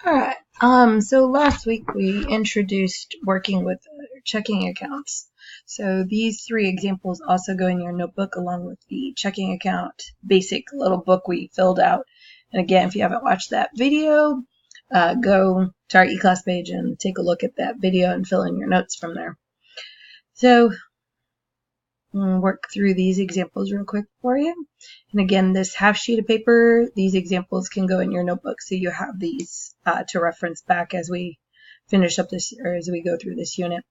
Alright, so last week we introduced working with checking accounts. So these three examples also go in your notebook along with the checking account basic little book we filled out. And again, if you haven't watched that video, go to our eClass page and take a look at that video and fill in your notes from there. So we'll work through these examples real quick for you. And again, this half sheet of paper, these examples can go in your notebook, so you have these to reference back as we finish up this, or as we go through this unit.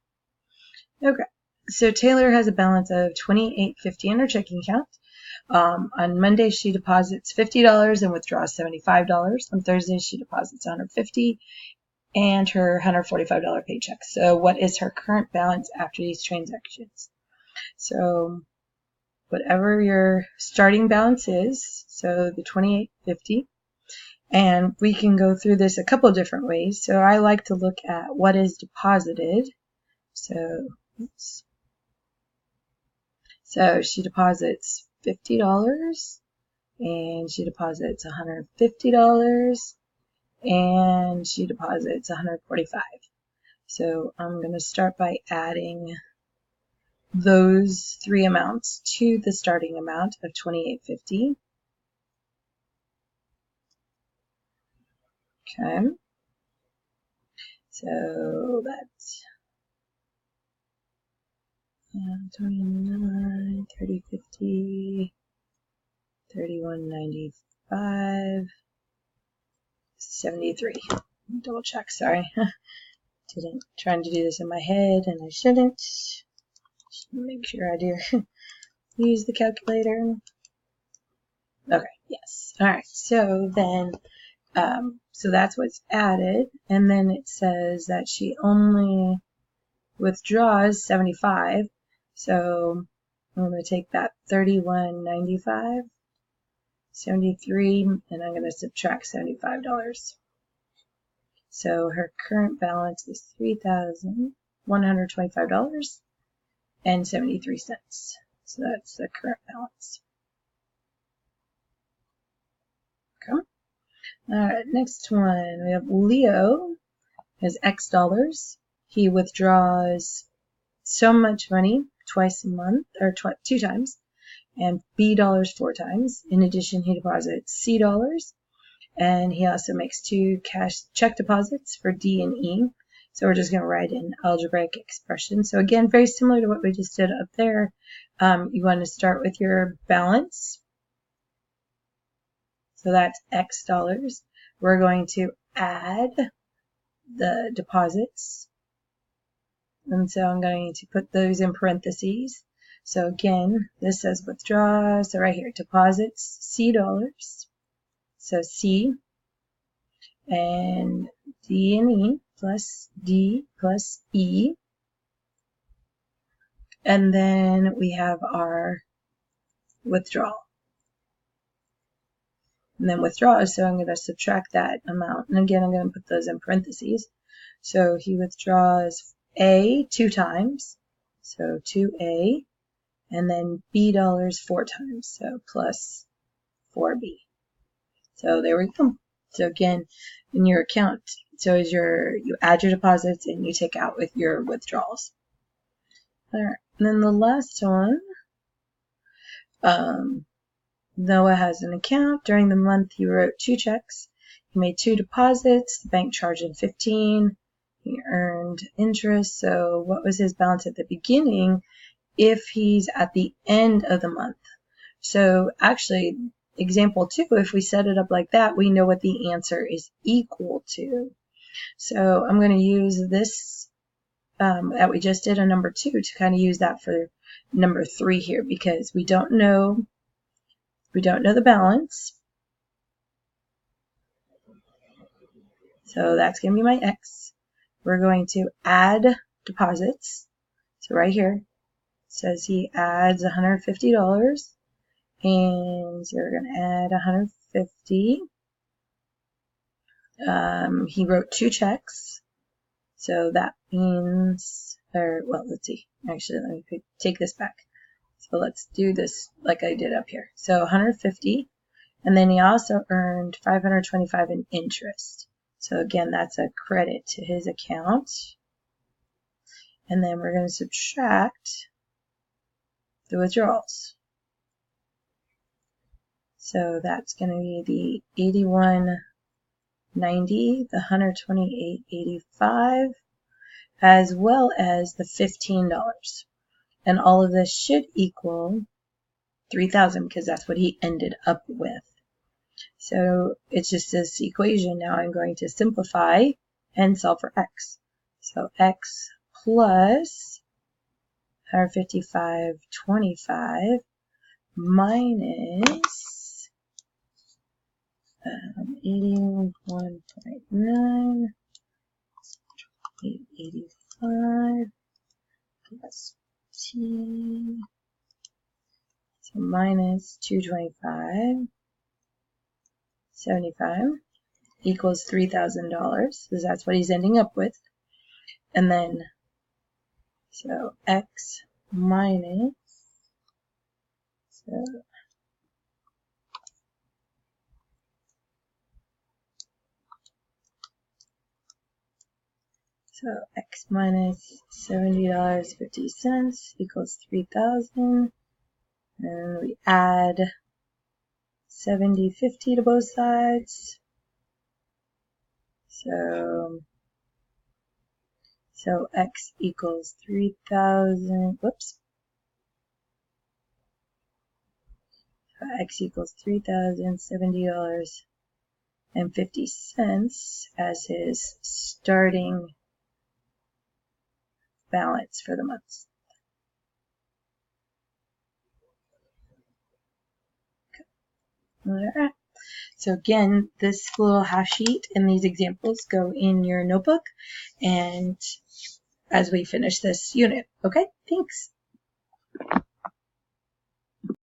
Okay, so Taylor has a balance of $28.50 in her checking account. On Monday, she deposits $50 and withdraws $75. On Thursday, she deposits $150 and her $145 paycheck. So what is her current balance after these transactions? So whatever your starting balance is, so the $28.50, and we can go through this a couple different ways. So I like to look at what is deposited. So she deposits $50 and she deposits $150 and she deposits $145. So I'm going to start by adding those three amounts to the starting amount of $28.50. Okay, so that's 29, 30, 50, 31.95, 73. Double check, sorry. Trying to do this in my head and I shouldn't. Make sure I do use the calculator. Okay, yes. Alright, so then so that's what's added, and then it says that she only withdraws 75. So I'm going to take that 31.95, 73, and I'm going to subtract $75. So her current balance is $3,125.73. So that's the current balance. Okay. Alright, next one. We have Leo has X dollars. He withdraws so much money twice a month, or two times, and B dollars 4 times. In addition, he deposits C dollars, and he also makes 2 cash check deposits for D and E. So we're just going to write in algebraic expression. So again, very similar to what we just did up there. You want to start with your balance. So that's X dollars. We're going to add the deposits. And so I'm going to put those in parentheses. So again, this says withdraw. So right here, deposits, C dollars. So C and D and E plus D plus E. And then we have our withdrawal. And then withdraws, so I'm going to subtract that amount. And again, I'm going to put those in parentheses. So he withdraws A 2 times, so 2A, and then B dollars 4 times, so plus 4B. So there we go. So again, in your account, so as you add your deposits and you take out with your withdrawals. All right, and then the last one, Noah has an account. During the month, he wrote 2 checks. He made 2 deposits. The bank charged him $15. He earned interest. So what was his balance at the beginning if he's at the end of the month? So actually, example 2, if we set it up like that, we know what the answer is equal to. So I'm going to use this that we just did on number 2 to kind of use that for number 3 here, because we don't know the balance. So that's going to be my X. We're going to add deposits. So right here it says he adds $150, and so we're going to add $150. He wrote 2 checks. So that means, let's see. Actually, let me take this back. So let's do this like I did up here. So 150, and then he also earned $525 in interest. So again, that's a credit to his account. And then we're going to subtract the withdrawals. So that's going to be the $81.90, the $128.85, as well as the $15. And all of this should equal $3,000 because that's what he ended up with. So it's just this equation. Now I'm going to simplify and solve for x. So x plus 155.25 minus 81.9, 885 plus t, so minus 225.75 equals $3,000, because that's what he's ending up with. And then, so x minus, so x minus $70.50 equals 3,000. And we add 70.50 to both sides. So x equals 3,000. Whoops. So x equals $3,070.50 as his starting balance for the month. Alright. So again, this little half sheet and these examples go in your notebook and as we finish this unit. Okay, thanks.